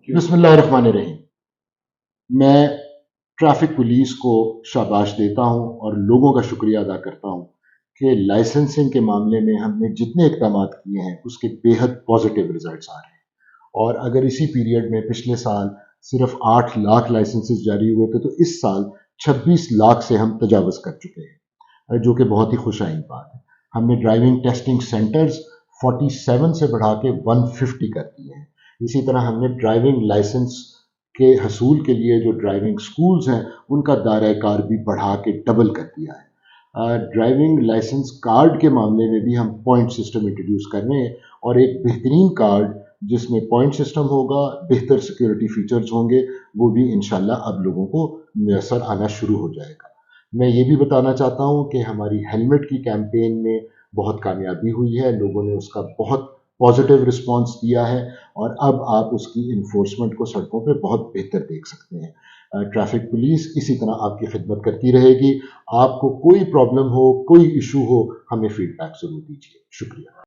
بسم اللہ الرحمن الرحیم۔ میں ٹریفک پولیس کو شاباش دیتا ہوں اور لوگوں کا شکریہ ادا کرتا ہوں کہ لائسنسنگ کے معاملے میں ہم نے جتنے اقدامات کیے ہیں اس کے بے حد پازیٹیو رزلٹس آ رہے ہیں، اور اگر اسی پیریڈ میں پچھلے سال صرف 8 لاکھ لائسنسز جاری ہوئے تھے تو اس سال 26 لاکھ سے ہم تجاوز کر چکے ہیں، جو کہ بہت ہی خوش آئند بات ہے۔ ہم نے ڈرائیونگ ٹیسٹنگ سینٹرز 47 سے بڑھا کے 150 کر دیے ہیں۔ اسی طرح ہم نے ڈرائیونگ لائسنس کے حصول کے لیے جو ڈرائیونگ سکولز ہیں ان کا دائرہ کار بھی بڑھا کے ڈبل کر دیا ہے۔ ڈرائیونگ لائسنس کارڈ کے معاملے میں بھی ہم پوائنٹ سسٹم انٹروڈیوس کر رہے ہیں، اور ایک بہترین کارڈ جس میں پوائنٹ سسٹم ہوگا، بہتر سیکیورٹی فیچرز ہوں گے، وہ بھی انشاءاللہ اب لوگوں کو میسر آنا شروع ہو جائے گا۔ میں یہ بھی بتانا چاہتا ہوں کہ ہماری ہیلمٹ کی کیمپین میں بہت کامیابی ہوئی ہے، لوگوں نے اس کا بہت پازیٹیو رسپانس دیا ہے، اور اب آپ اس کی انفورسمنٹ کو سڑکوں پہ بہت بہتر دیکھ سکتے ہیں۔ ٹریفک پولیس اسی طرح آپ کی خدمت کرتی رہے گی۔ آپ کو کوئی پرابلم ہو، کوئی ایشو ہو، ہمیں فیڈ بیک ضرور دیجیے۔ شکریہ۔